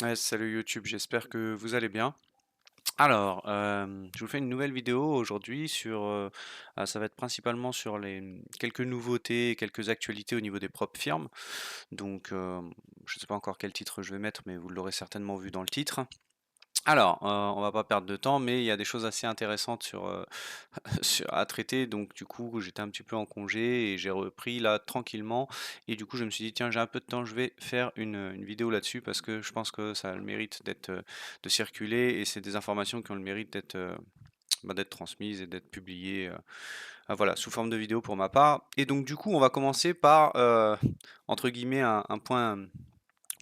Ouais, salut YouTube, j'espère que vous allez bien. Alors, je vous fais une nouvelle vidéo aujourd'hui sur, ça va être principalement sur les quelques nouveautés et quelques actualités au niveau des propres firmes. Donc, je ne sais pas encore quel titre je vais mettre, mais vous l'aurez certainement vu dans le titre. Alors, on va pas perdre de temps, mais il y a des choses assez intéressantes à traiter. Donc, du coup, j'étais un petit peu en congé et j'ai repris là tranquillement. Et du coup, je me suis dit, tiens, j'ai un peu de temps, je vais faire une vidéo là-dessus parce que je pense que ça a le mérite de circuler et c'est des informations qui ont le mérite d'être transmises et d'être publiées, voilà, sous forme de vidéo pour ma part. Et donc, du coup, on va commencer par, entre guillemets, un point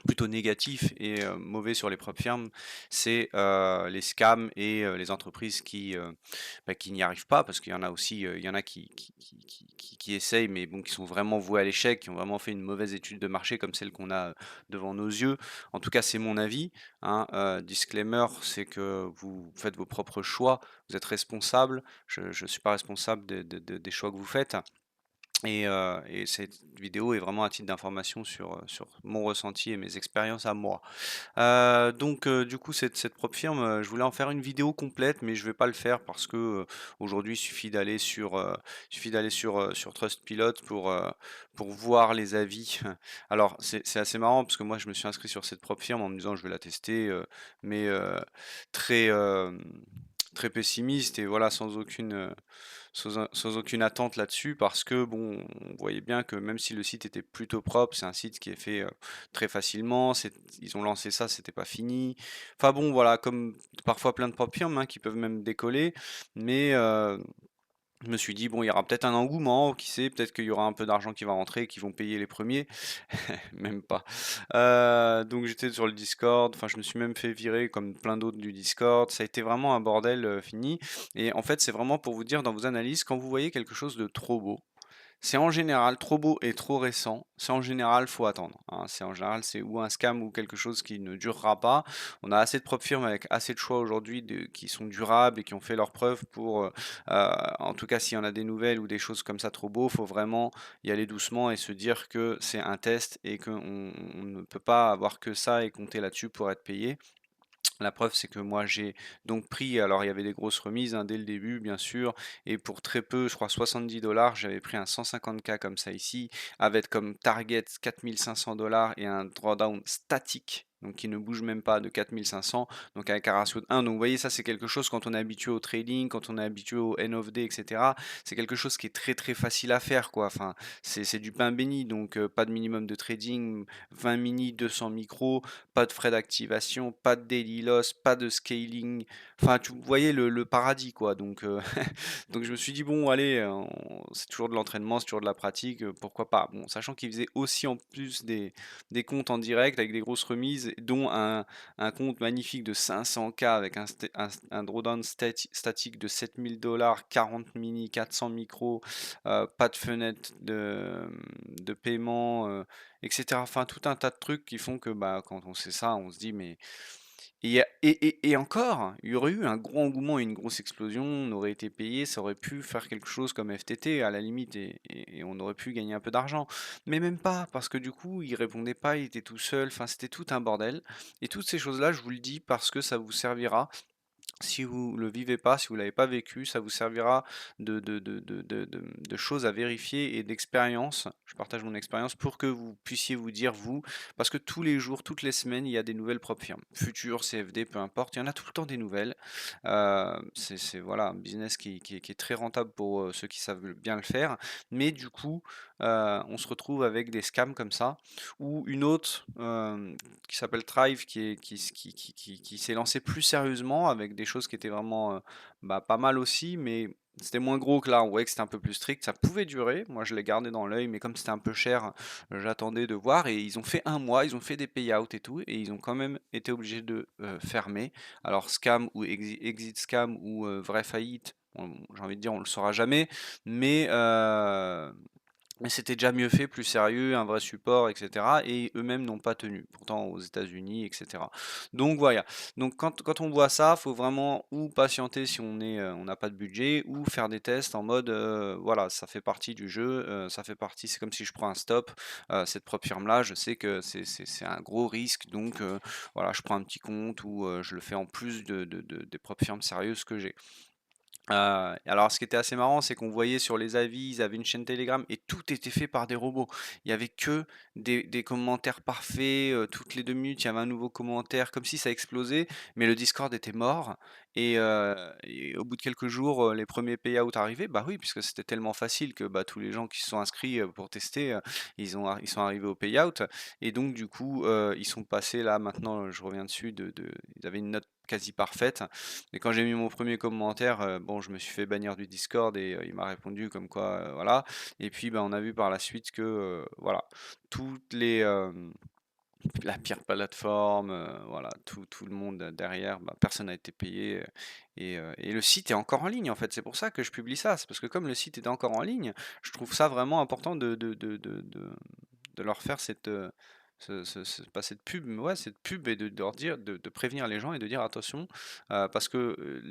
plutôt négatif et mauvais sur les propres firmes, c'est les scams et les entreprises qui n'y arrivent pas, parce qu'il y en a aussi, il y en a qui essayent, mais bon, qui sont vraiment voués à l'échec, qui ont vraiment fait une mauvaise étude de marché comme celle qu'on a devant nos yeux. En tout cas, c'est mon avis, hein. Disclaimer, c'est que vous faites vos propres choix, vous êtes responsable. Je ne suis pas responsable des choix que vous faites. Et cette vidéo est vraiment à titre d'information sur mon ressenti et mes expériences à moi. Donc du coup cette propre firme, je voulais en faire une vidéo complète, mais je vais pas le faire parce que, aujourd'hui il suffit d'aller sur Trustpilot pour voir les avis. Alors c'est assez marrant parce que moi je me suis inscrit sur cette propre firme en me disant: «Je vais la tester», mais très, très pessimiste et voilà sans aucune attente là-dessus parce que bon, on voyait bien que même si le site était plutôt propre, c'est un site qui est fait, très facilement, ils ont lancé ça, c'était pas fini. Enfin bon, voilà, comme parfois plein de propres firmes, hein, qui peuvent même décoller, mais je me suis dit: «Bon, il y aura peut-être un engouement, qui sait? Peut-être qu'il y aura un peu d'argent qui va rentrer, qui vont payer les premiers. Même pas. Donc j'étais sur le Discord, enfin je me suis même fait virer comme plein d'autres du Discord. Ça a été vraiment un bordel, fini et en fait, c'est vraiment pour vous dire dans vos analyses, quand vous voyez quelque chose de trop beau, c'est en général trop beau et trop récent. C'est en général, faut attendre, hein. C'est en général, c'est ou un scam ou quelque chose qui ne durera pas. On a assez de propres firmes avec assez de choix aujourd'hui qui sont durables et qui ont fait leurs preuves en tout cas, s'il y en a des nouvelles ou des choses comme ça trop beau, faut vraiment y aller doucement et se dire que c'est un test et qu'on ne peut pas avoir que ça et compter là-dessus pour être payé. La preuve, c'est que moi j'ai donc pris, alors il y avait des grosses remises, hein, dès le début, bien sûr, et pour très peu, je crois 70 $, j'avais pris un 150K comme ça ici, avec comme target 4 500 $ et un drawdown statique, donc qui ne bouge même pas, de 4 500, donc avec un ratio de 1. Donc vous voyez, ça c'est quelque chose quand on est habitué au trading, quand on est habitué au end of day, etc. C'est quelque chose qui est très très facile à faire, quoi. Enfin, c'est du pain béni, donc pas de minimum de trading, 20 mini, 200 micros, pas de frais d'activation, pas de daily loss, pas de scaling. Enfin, tu voyais le paradis, quoi. Donc, donc je me suis dit, bon, allez, c'est toujours de l'entraînement, c'est toujours de la pratique, pourquoi pas. Bon, sachant qu'ils faisaient aussi en plus des comptes en direct avec des grosses remises, dont un compte magnifique de 500K avec un drawdown statique de 7 000 $, 40 mini, 400 micros, pas de fenêtre de paiement, etc. Enfin, tout un tas de trucs qui font que bah, quand on sait ça, on se dit, mais. Et encore, il y aurait eu un gros engouement et une grosse explosion, on aurait été payé, ça aurait pu faire quelque chose comme FTT à la limite, et on aurait pu gagner un peu d'argent. Mais même pas, parce que du coup, il répondait pas, il était tout seul, enfin, c'était tout un bordel. Et toutes ces choses-là, je vous le dis parce que ça vous servira si vous le vivez pas, si vous l'avez pas vécu, ça vous servira de choses à vérifier et d'expérience. Je partage mon expérience pour que vous puissiez vous dire, vous, parce que tous les jours, toutes les semaines, il y a des nouvelles propres firmes. Futur, CFD, peu importe, il y en a tout le temps des nouvelles. Voilà, un business qui est très rentable pour ceux qui savent bien le faire. Mais du coup, on se retrouve avec des scams comme ça, ou une autre qui s'appelle Thrive, qui s'est lancé plus sérieusement avec des choses qui étaient vraiment bah, pas mal aussi, mais c'était moins gros que là. On voyait que c'était un peu plus strict. Ça pouvait durer. Moi, je l'ai gardé dans l'œil, mais comme c'était un peu cher, j'attendais de voir. Et ils ont fait un mois, ils ont fait des payouts et tout, et ils ont quand même été obligés de fermer. Alors, scam ou exit scam ou vraie faillite, j'ai envie de dire, on le saura jamais, mais Mais c'était déjà mieux fait, plus sérieux, un vrai support, et cetera, et eux-mêmes n'ont pas tenu, pourtant aux États-Unis, et cetera. Donc voilà, donc quand on voit ça, faut vraiment ou patienter si on n'a pas de budget, ou faire des tests en mode, voilà, ça fait partie du jeu, ça fait partie, c'est comme si je prends un stop, cette propre firme-là, je sais que c'est un gros risque, donc voilà, je prends un petit compte ou je le fais en plus des propres firmes sérieuses que j'ai. Alors ce qui était assez marrant, c'est qu'on voyait sur les avis, ils avaient une chaîne Telegram et tout était fait par des robots. Il y avait que des commentaires parfaits, toutes les 2 minutes, il y avait un nouveau commentaire, comme si ça explosait, mais le Discord était mort et au bout de quelques jours, les premiers payouts arrivaient. Bah oui, puisque c'était tellement facile que, bah, tous les gens qui se sont inscrits, pour tester, ils sont arrivés au payout et donc du coup, ils sont passés là maintenant, je reviens dessus ils avaient une note quasi parfaite et quand j'ai mis mon premier commentaire, bon, je me suis fait bannir du Discord et il m'a répondu comme quoi, voilà. Et puis, bah, on a vu par la suite que, voilà, toutes les, la pire plateforme, voilà, tout le monde derrière, bah, personne n'a été payé, et le site est encore en ligne, en fait. C'est pour ça que je publie ça. C'est parce que comme le site est encore en ligne, je trouve ça vraiment important de leur faire cette, pas cette pub, mais ouais, cette pub et de leur dire, de prévenir les gens et de dire attention, parce que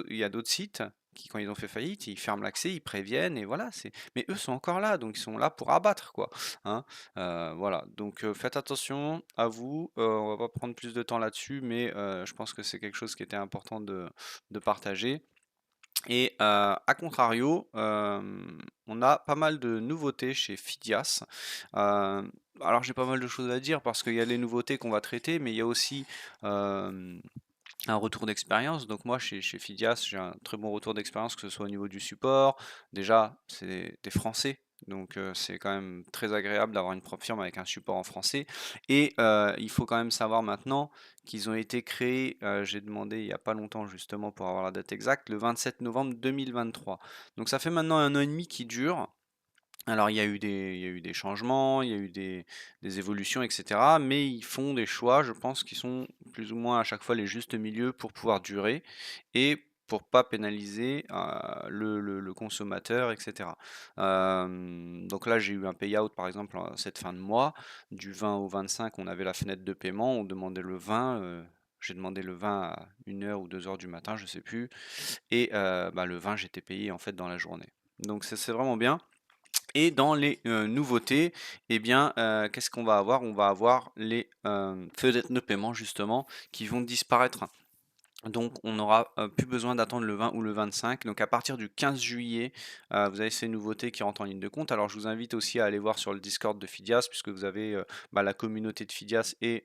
il y a d'autres sites qui, quand ils ont fait faillite, ils ferment l'accès, ils préviennent et voilà. Mais eux sont encore là, donc ils sont là pour abattre, quoi. Hein. Voilà, donc faites attention à vous. On va pas prendre plus de temps là-dessus, mais je pense que c'est quelque chose qui était important de partager. Et à contrario, on a pas mal de nouveautés chez Fidias. Euh, alors j'ai pas mal de choses à dire parce qu'il y a les nouveautés qu'on va traiter, mais il y a aussi euh, un retour d'expérience. Donc moi, chez Fidias, j'ai un très bon retour d'expérience, que ce soit au niveau du support. Déjà, c'est des Français. Donc c'est quand même très agréable d'avoir une propre firme avec un support en français. Et il faut quand même savoir maintenant qu'ils ont été créés, j'ai demandé il n'y a pas longtemps justement pour avoir la date exacte, le 27 novembre 2023. Donc ça fait maintenant un an et demi qui dure. Alors il y a eu des changements, il y a eu des évolutions, etc. Mais ils font des choix, je pense, qui sont plus ou moins à chaque fois les justes milieux pour pouvoir durer et pour pas pénaliser le consommateur, etc. Donc là, j'ai eu un payout, par exemple, cette fin de mois, du 20 au 25, on avait la fenêtre de paiement, on demandait le 20, j'ai demandé le 20 à 1 heure ou 2 heures du matin, je sais plus, et bah, le 20, j'étais payé en fait dans la journée. Donc c'est vraiment bien. Et dans les nouveautés, eh bien, qu'est-ce qu'on va avoir? On va avoir les fenêtres de paiement justement qui vont disparaître. Donc on n'aura plus besoin d'attendre le 20 ou le 25. Donc à partir du 15 juillet, vous avez ces nouveautés qui rentrent en ligne de compte. Alors je vous invite aussi à aller voir sur le Discord de Fidias, puisque vous avez bah, la communauté de Fidias et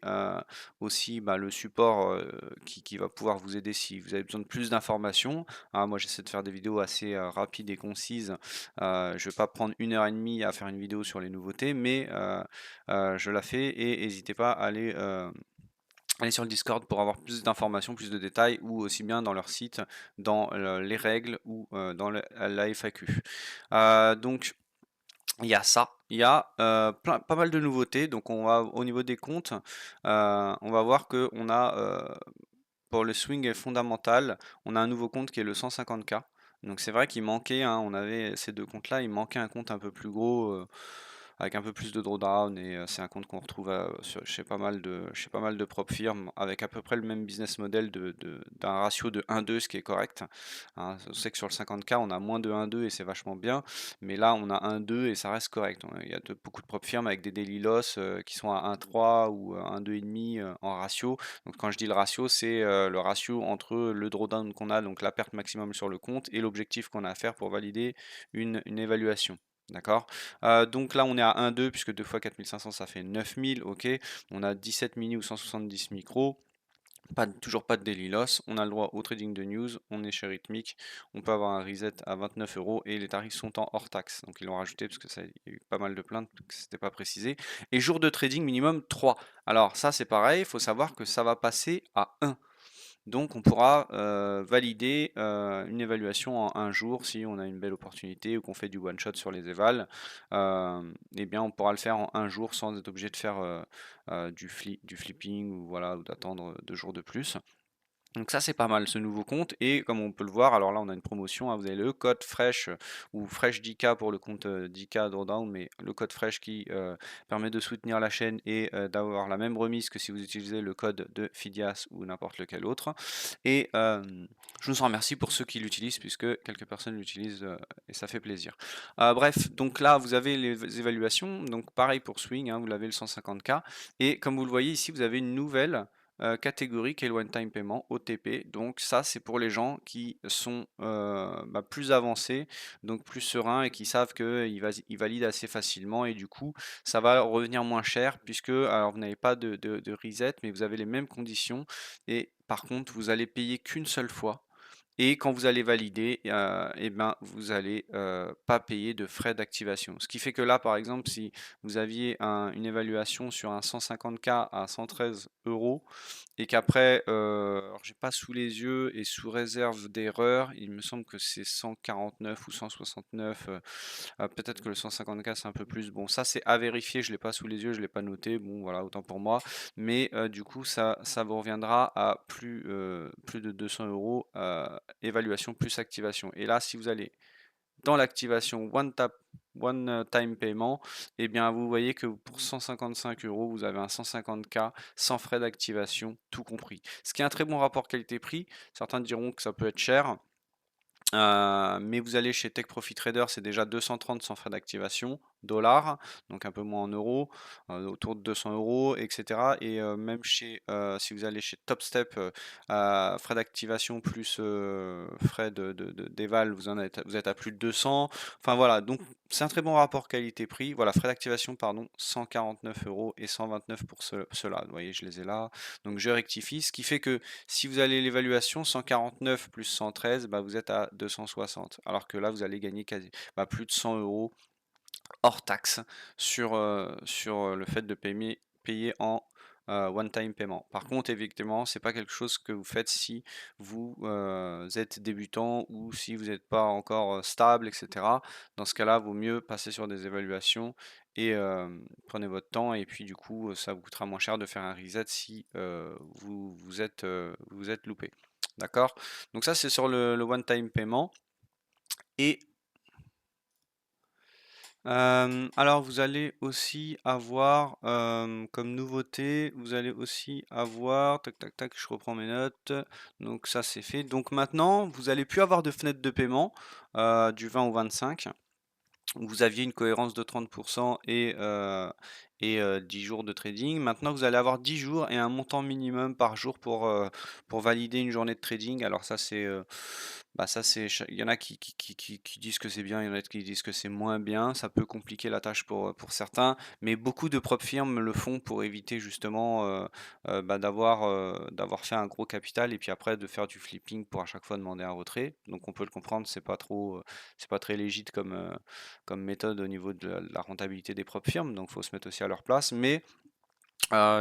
aussi bah, le support qui va pouvoir vous aider si vous avez besoin de plus d'informations. Moi j'essaie de faire des vidéos assez rapides et concises. Je ne vais pas prendre 1 heure et demie à faire une vidéo sur les nouveautés, mais je la fais et n'hésitez pas à aller sur le Discord pour avoir plus d'informations, plus de détails, ou aussi bien dans leur site, dans les règles ou dans la FAQ. Donc il y a ça, il y a pas mal de nouveautés. Donc on va au niveau des comptes, on va voir que on a pour le swing fondamental, on a un nouveau compte qui est le 150K. Donc c'est vrai qu'il manquait, hein, on avait ces deux comptes-là, il manquait un compte un peu plus gros, avec un peu plus de drawdown, et c'est un compte qu'on retrouve chez pas mal de prop firmes, avec à peu près le même business model d'un ratio de 1-2, ce qui est correct. Hein. Je sais que sur le 50K, on a moins de 1-2 et c'est vachement bien, mais là on a 1-2 et ça reste correct. Il y a beaucoup de prop firmes avec des daily loss qui sont à 1-3 ou 1-2,5 en ratio. Donc quand je dis le ratio, c'est le ratio entre le drawdown qu'on a, donc la perte maximum sur le compte, et l'objectif qu'on a à faire pour valider une évaluation. D'accord? Donc là, on est à 1,2 puisque 2 fois 4500 ça fait 9000. Ok. On a 17 mini ou 170 micros. Toujours pas de daily loss. On a le droit au trading de news. On est chez Rhythmic. On peut avoir un reset à 29 euros et les tarifs sont en hors taxe. Donc ils l'ont rajouté parce que ça, il y a eu pas mal de plaintes, que c'était pas précisé. Et jour de trading minimum 3. Alors ça, c'est pareil. Il faut savoir que ça va passer à 1. Donc on pourra valider une évaluation en un jour si on a une belle opportunité ou qu'on fait du one shot sur les évals. Eh bien on pourra le faire en un jour sans être obligé de faire du flipping ou voilà, ou d'attendre 2 jours de plus. Donc ça, c'est pas mal ce nouveau compte et comme on peut le voir, alors là on a une promotion, hein, vous avez le code Fresh ou Fresh 10K pour le compte 10K Drawdown, mais le code Fresh qui permet de soutenir la chaîne et d'avoir la même remise que si vous utilisez le code de Fidias ou n'importe lequel autre. Et je vous en remercie pour ceux qui l'utilisent puisque quelques personnes l'utilisent et ça fait plaisir. Bref, donc là vous avez les évaluations, donc pareil pour Swing, hein, vous l'avez le 150K et comme vous le voyez ici, vous avez une nouvelle catégorie qui est le One Time Payment, OTP. Donc ça, c'est pour les gens qui sont plus avancés, donc plus sereins et qui savent qu'ils valident assez facilement et du coup, ça va revenir moins cher puisque, alors vous n'avez pas de reset, mais vous avez les mêmes conditions et par contre, vous allez payer qu'une seule fois. Et quand vous allez valider, et ben, vous allez pas payer de frais d'activation. Ce qui fait que là, par exemple, si vous aviez une évaluation sur un 150K à 113 euros, et qu'après, alors j'ai pas sous les yeux et sous réserve d'erreur, il me semble que c'est 149 ou 169, peut-être que le 150K c'est un peu plus. Bon, ça c'est à vérifier, je l'ai pas sous les yeux, je l'ai pas noté. Bon, voilà, autant pour moi. Mais du coup, ça vous reviendra à plus de 200 euros, évaluation plus activation. Et là, si vous allez dans l'activation One Time Payment, et bien vous voyez que pour 155 euros, vous avez un 150K sans frais d'activation, tout compris. Ce qui est un très bon rapport qualité-prix. Certains diront que ça peut être cher. Mais vous allez chez Tech Profit Trader, c'est déjà 230 sans frais d'activation, dollars, donc un peu moins en euros, autour de 200 euros, etc. Et même si vous allez chez TopStep, frais d'activation plus frais d'éval, vous êtes à plus de 200. Enfin voilà, donc c'est un très bon rapport qualité-prix. Voilà, frais d'activation, pardon, 149 euros et 129 pour cela. Vous voyez, je les ai là. Donc je rectifie, ce qui fait que si vous allez l'évaluation, 149 plus 113, bah, vous êtes à 260. Alors que là, vous allez gagner plus de 100 euros hors taxe sur le fait de payer en one-time paiement. Par contre, effectivement, c'est pas quelque chose que vous faites si vous êtes débutant ou si vous n'êtes pas encore stable, etc. Dans ce cas-là, vaut mieux passer sur des évaluations et prenez votre temps et puis du coup, ça vous coûtera moins cher de faire un reset si vous êtes loupé. D'accord? Donc ça, c'est sur le one-time paiement. Et alors vous allez aussi avoir, comme nouveauté, vous allez aussi avoir tac tac tac, je reprends mes notes, donc ça c'est fait. Donc maintenant, vous allez plus avoir de fenêtre de paiement, du 20 au 25 où vous aviez une cohérence de 30 et 10 jours de trading. Maintenant, vous allez avoir 10 jours et un montant minimum par jour pour valider une journée de trading. Alors ça c'est il y en a qui disent que c'est bien, il y en a qui disent que c'est moins bien. Ça peut compliquer la tâche pour certains, mais beaucoup de propres firmes le font pour éviter justement d'avoir fait un gros capital et puis après de faire du flipping pour à chaque fois demander un retrait. Donc on peut le comprendre, c'est pas très légit comme méthode au niveau de la rentabilité des propres firmes, donc il faut se mettre aussi à leur place. Mais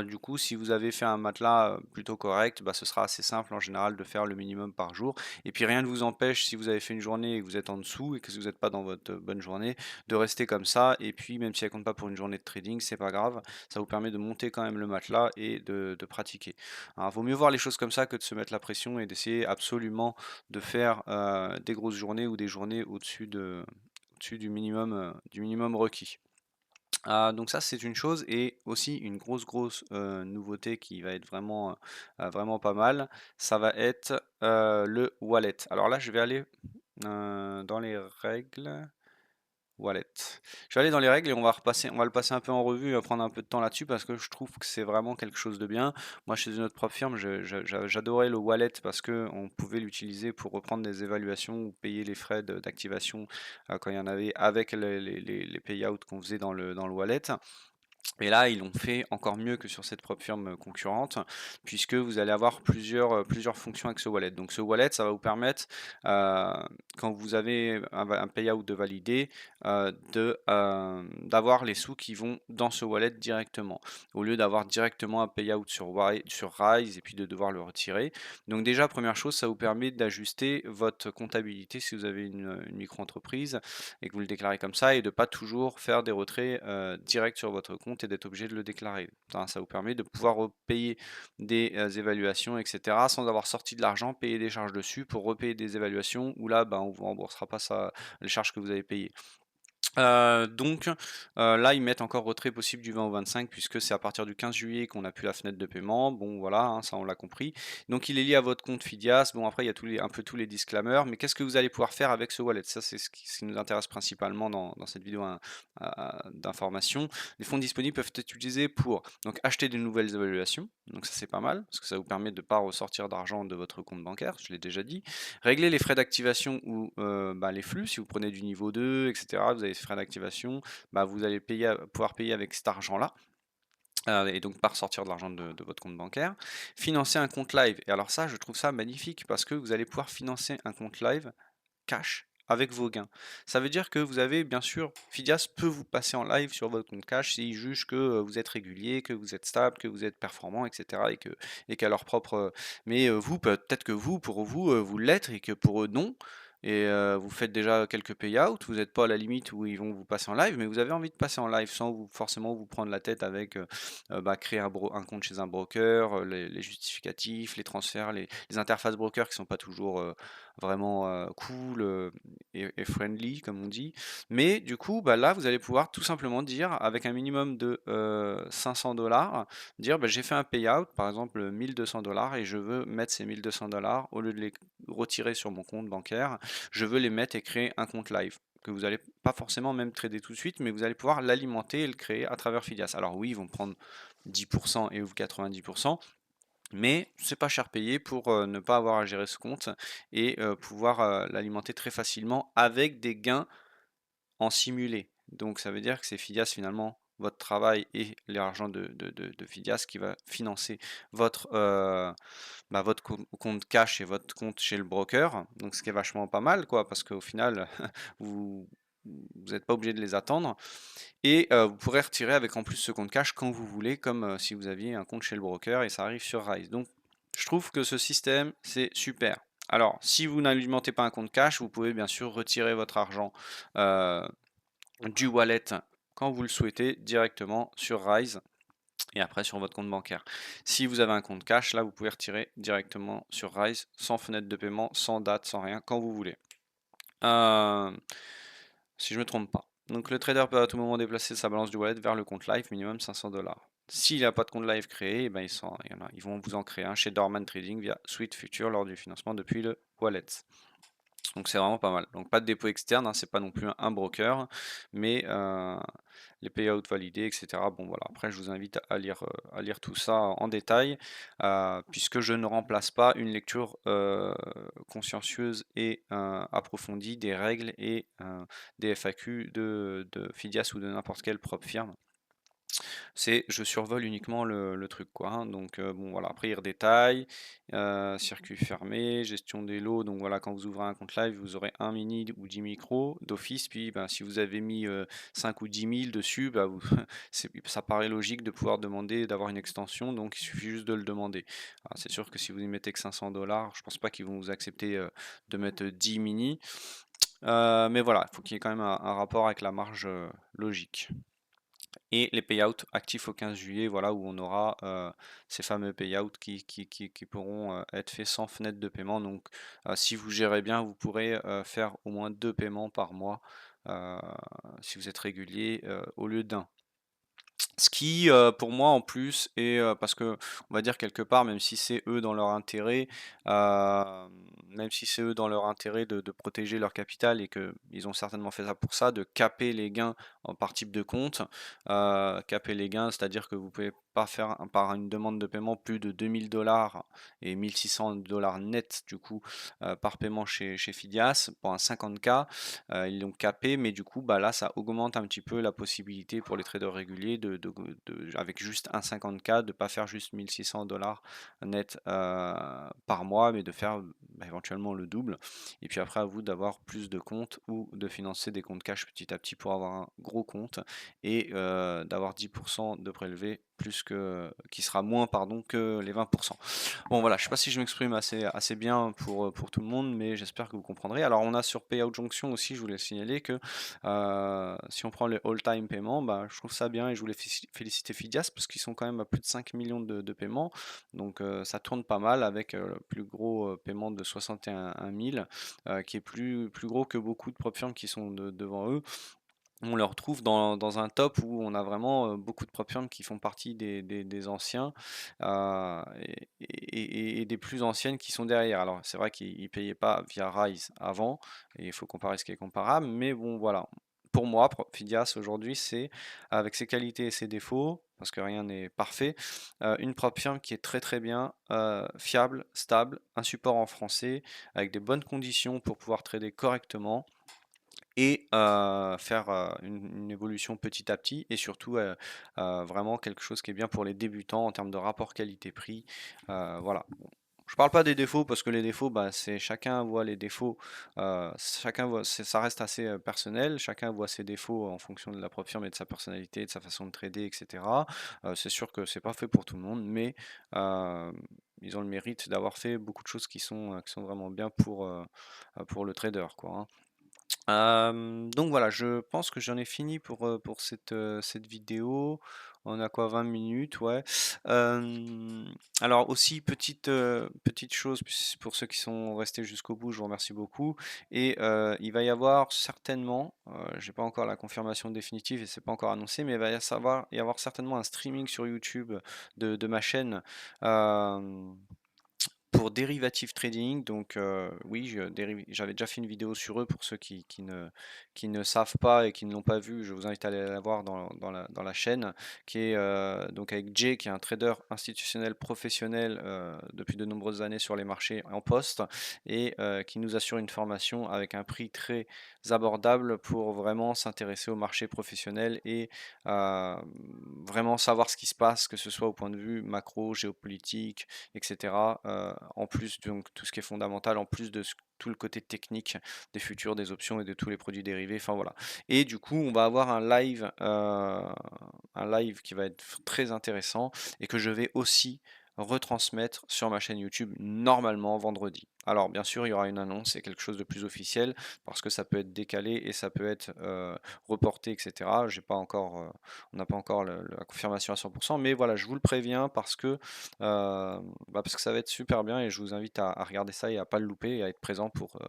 du coup, si vous avez fait un matelas plutôt correct, bah, ce sera assez simple en général de faire le minimum par jour. Et puis rien ne vous empêche, si vous avez fait une journée et que vous êtes en dessous et que vous n'êtes pas dans votre bonne journée, de rester comme ça. Et puis même si elle compte pas pour une journée de trading, c'est pas grave. Ça vous permet de monter quand même le matelas et de pratiquer. Alors, vaut mieux voir les choses comme ça que de se mettre la pression et d'essayer absolument de faire des grosses journées ou des journées au-dessus du minimum requis. Donc ça c'est une chose et aussi une grosse nouveauté qui va être vraiment pas mal, ça va être le wallet. Alors là je vais aller dans les règles. Wallet. Je vais aller dans les règles et on va le passer un peu en revue, prendre un peu de temps là-dessus parce que je trouve que c'est vraiment quelque chose de bien. Moi, chez une autre propre firme, j'adorais le wallet parce que on pouvait l'utiliser pour reprendre des évaluations ou payer les frais d'activation quand il y en avait avec les payouts qu'on faisait dans le wallet. Et là, ils l'ont fait encore mieux que sur cette propre firme concurrente, puisque vous allez avoir plusieurs fonctions avec ce wallet. Donc ce wallet, ça va vous permettre, euh, quand vous avez un payout de valider, d'avoir les sous qui vont dans ce wallet directement, au lieu d'avoir directement un payout sur Rise et puis de devoir le retirer. Donc déjà, première chose, ça vous permet d'ajuster votre comptabilité si vous avez une micro-entreprise et que vous le déclarez comme ça, et de pas toujours faire des retraits directs sur votre compte compte et d'être obligé de le déclarer. Ça vous permet de pouvoir payer des évaluations, etc., sans avoir sorti de l'argent, payer des charges dessus pour repayer des évaluations, où là, on vous remboursera pas ça, les charges que vous avez payées. Là, ils mettent encore retrait possible du 20 au 25 puisque c'est à partir du 15 juillet qu'on a plus la fenêtre de paiement. Bon, voilà, hein, ça on l'a compris. Donc il est lié à votre compte Fidias. Bon, après, il y a un peu tous les disclaimers, mais qu'est-ce que vous allez pouvoir faire avec ce wallet? Ça, c'est ce qui nous intéresse principalement dans cette vidéo hein, d'information. Les fonds disponibles peuvent être utilisés pour donc acheter de nouvelles évaluations. Donc ça, c'est pas mal parce que ça vous permet de ne pas ressortir d'argent de votre compte bancaire, je l'ai déjà dit. Régler les frais d'activation ou les flux, si vous prenez du niveau 2, etc., vous avez des frais d'activation, vous allez pouvoir payer avec cet argent-là. Et donc pas ressortir de l'argent de votre compte bancaire. Financer un compte live. Et alors ça, je trouve ça magnifique parce que vous allez pouvoir financer un compte live cash avec vos gains. Ça veut dire que vous avez, bien sûr, Fidias peut vous passer en live sur votre compte cash s'ils jugent que vous êtes régulier, que vous êtes stable, que vous êtes performant, etc. Et qu'à leur propre. Mais vous, peut-être que vous, pour vous, vous l'êtes et que pour eux, non. Et vous faites déjà quelques payouts, vous n'êtes pas à la limite où ils vont vous passer en live, mais vous avez envie de passer en live sans forcément vous prendre la tête avec créer un compte chez un broker, les justificatifs, les transferts, les interfaces broker qui sont pas toujours vraiment cool et friendly comme on dit. Mais du coup, là, vous allez pouvoir tout simplement dire avec un minimum de 500 $, dire j'ai fait un payout, par exemple 1 200 $ et je veux mettre ces 1 200 $ au lieu de les retirer sur mon compte bancaire, je veux les mettre et créer un compte live que vous n'allez pas forcément même trader tout de suite, mais vous allez pouvoir l'alimenter et le créer à travers Fidias. Alors oui, ils vont prendre 10% et ou 90%, mais c'est pas cher payé pour ne pas avoir à gérer ce compte et pouvoir l'alimenter très facilement avec des gains en simulé. Donc ça veut dire que c'est Fidias finalement votre travail et l'argent de Fidias qui va financer votre, votre compte cash et votre compte chez le broker. Donc ce qui est vachement pas mal, quoi, parce qu'au final, vous n'êtes pas obligé de les attendre. Et vous pourrez retirer avec en plus ce compte cash quand vous voulez, comme si vous aviez un compte chez le broker et ça arrive sur Rise. Donc je trouve que ce système, c'est super. Alors, si vous n'alimentez pas un compte cash, vous pouvez bien sûr retirer votre argent du wallet quand vous le souhaitez directement sur Rise et après sur votre compte bancaire. Si vous avez un compte cash, là vous pouvez retirer directement sur Rise sans fenêtre de paiement, sans date, sans rien, quand vous voulez. Si je ne me trompe pas. Donc le trader peut à tout moment déplacer sa balance du wallet vers le compte live, minimum 500 $. S'il n'a pas de compte live créé, ils vont vous en créer un chez Dorman Trading via Sweet Future lors du financement depuis le wallet. Donc c'est vraiment pas mal. Donc pas de dépôt externe, hein, c'est pas non plus un broker, mais les payouts validés, etc. Bon voilà, après je vous invite à lire tout ça en détail, puisque je ne remplace pas une lecture consciencieuse et approfondie des règles et des FAQ de Fidias ou de n'importe quelle propre firme. Je survole uniquement le truc quoi, hein. Donc bon voilà, après il redétaille, circuit fermé, gestion des lots, donc voilà, quand vous ouvrez un compte live, vous aurez un mini ou 10 micros d'office, puis si vous avez mis 5 ou 10 000 dessus, ça paraît logique de pouvoir demander d'avoir une extension, donc il suffit juste de le demander. Alors, c'est sûr que si vous y mettez que 500 $, je pense pas qu'ils vont vous accepter de mettre 10 mini, mais voilà, il faut qu'il y ait quand même un rapport avec la marge logique. Et les payouts actifs au 15 juillet, voilà, où on aura ces fameux payouts qui pourront être faits sans fenêtre de paiement. Donc, si vous gérez bien, vous pourrez faire au moins 2 paiements par mois si vous êtes régulier au lieu d'un. Ce qui, pour moi, en plus, est parce que on va dire quelque part, même si c'est eux dans leur intérêt, même si c'est eux dans leur intérêt de protéger leur capital et qu'ils ont certainement fait ça pour ça, de caper les gains par type de compte. Caper les gains, c'est-à-dire que vous pouvez pas faire par une demande de paiement plus de 2 000 $ et 1 600 $ net du coup par paiement chez Fidias pour un 50K. Ils l'ont capé, mais du coup, là, ça augmente un petit peu la possibilité pour les traders réguliers avec juste un 50K, de ne pas faire juste 1 600 $ net par mois, mais de faire éventuellement le double. Et puis après, à vous d'avoir plus de comptes ou de financer des comptes cash petit à petit pour avoir un gros compte et d'avoir 10% de prélevé plus que qui sera moins pardon que les 20%. Bon voilà, je sais pas si je m'exprime assez bien pour tout le monde, mais j'espère que vous comprendrez. Alors on a sur Payout Junction aussi, je voulais signaler que si on prend les all-time paiements, bah, je trouve ça bien et je voulais féliciter Fidias parce qu'ils sont quand même à plus de 5 millions de paiements. Donc ça tourne pas mal avec le plus gros paiement de 61 000 qui est plus gros que beaucoup de prop firms qui sont devant eux. On le retrouve dans un top où on a vraiment beaucoup de prop firms qui font partie des anciens et des plus anciennes qui sont derrière. Alors c'est vrai qu'ils ne payaient pas via Rise avant, et il faut comparer ce qui est comparable, mais bon voilà. Pour moi, Fidias aujourd'hui, c'est avec ses qualités et ses défauts, parce que rien n'est parfait, une prop firm qui est très très bien, fiable, stable, un support en français, avec des bonnes conditions pour pouvoir trader correctement et faire une évolution petit à petit et surtout vraiment quelque chose qui est bien pour les débutants en termes de rapport qualité-prix. Voilà. Bon. Je parle pas des défauts parce que les défauts, bah, c'est chacun voit les défauts, chacun voit, ça reste assez personnel, chacun voit ses défauts en fonction de la propre firme et de sa personnalité, de sa façon de trader, etc. C'est sûr que c'est pas fait pour tout le monde, mais euh, ils ont le mérite d'avoir fait beaucoup de choses qui sont vraiment bien pour le trader, quoi, hein. Donc voilà, je pense que j'en ai fini pour cette vidéo. On a quoi, 20 minutes, ouais. Alors aussi petite chose pour ceux qui sont restés jusqu'au bout, je vous remercie beaucoup. Et il va y avoir certainement, j'ai pas encore la confirmation définitive et c'est pas encore annoncé, mais il va y avoir certainement un streaming sur YouTube de ma chaîne. euh, pour Derivative Trading, donc oui, j'avais déjà fait une vidéo sur eux pour ceux qui ne savent pas et qui ne l'ont pas vu, je vous invite à aller la voir dans la chaîne, qui est donc avec Jay, qui est un trader institutionnel professionnel depuis de nombreuses années sur les marchés en poste et qui nous assure une formation avec un prix très abordable pour vraiment s'intéresser au marché professionnel et euh, vraiment savoir ce qui se passe, que ce soit au point de vue macro, géopolitique, etc. En plus, donc tout ce qui est fondamental, en plus de tout le côté technique des futurs, des options et de tous les produits dérivés. Enfin voilà. Et du coup, on va avoir un live qui va être très intéressant et que je vais aussi retransmettre sur ma chaîne YouTube normalement vendredi. Alors bien sûr, il y aura une annonce et quelque chose de plus officiel parce que ça peut être décalé et ça peut être reporté, etc. J'ai pas encore, on n'a pas encore la confirmation à 100%, mais voilà, je vous le préviens parce que ça va être super bien et je vous invite à regarder ça et à pas le louper et à être présent pour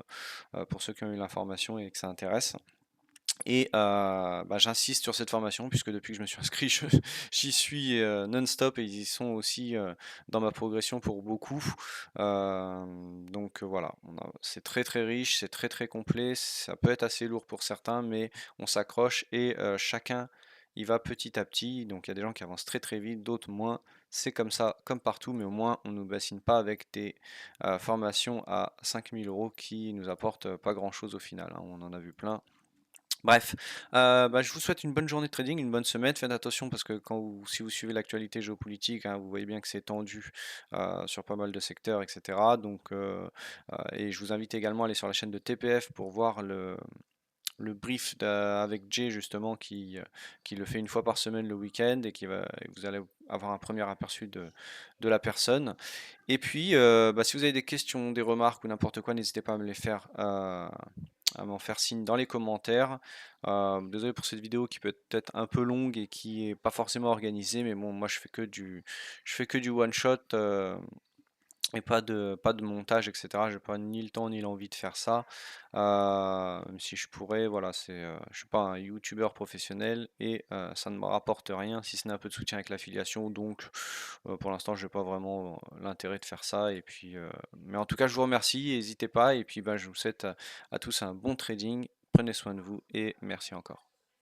ceux qui ont eu l'information et que ça intéresse. Et bah, j'insiste sur cette formation puisque depuis que je me suis inscrit, j'y suis non-stop et ils y sont aussi dans ma progression pour beaucoup. Donc voilà, c'est très très riche, c'est très très complet, ça peut être assez lourd pour certains, mais on s'accroche et chacun il va petit à petit. Donc il y a des gens qui avancent très très vite, d'autres moins. C'est comme ça, comme partout, mais au moins on ne nous bassine pas avec des formations à 5 000 € qui nous apportent pas grand-chose au final, hein. On en a vu plein. Bref, bah, je vous souhaite une bonne journée de trading, une bonne semaine. Faites attention parce que si vous suivez l'actualité géopolitique, hein, vous voyez bien que c'est tendu sur pas mal de secteurs, etc. Donc, et je vous invite également à aller sur la chaîne de TPF pour voir le brief avec Jay justement qui le fait une fois par semaine le week-end et vous allez avoir un premier aperçu de la personne. Et puis, bah, si vous avez des questions, des remarques ou n'importe quoi, n'hésitez pas à me les faire. À m'en faire signe dans les commentaires. Désolé pour cette vidéo qui peut être un peu longue et qui est pas forcément organisée, mais bon, moi je fais que du one shot et pas de montage, etc. J'ai pas ni le temps ni l'envie de faire ça. Même si je pourrais, voilà, je suis pas un youtubeur professionnel et ça ne me rapporte rien si ce n'est un peu de soutien avec l'affiliation. Donc pour l'instant, je n'ai pas vraiment l'intérêt de faire ça. Et puis, mais en tout cas, je vous remercie, n'hésitez pas. Et puis, bah, je vous souhaite à tous un bon trading. Prenez soin de vous et merci encore.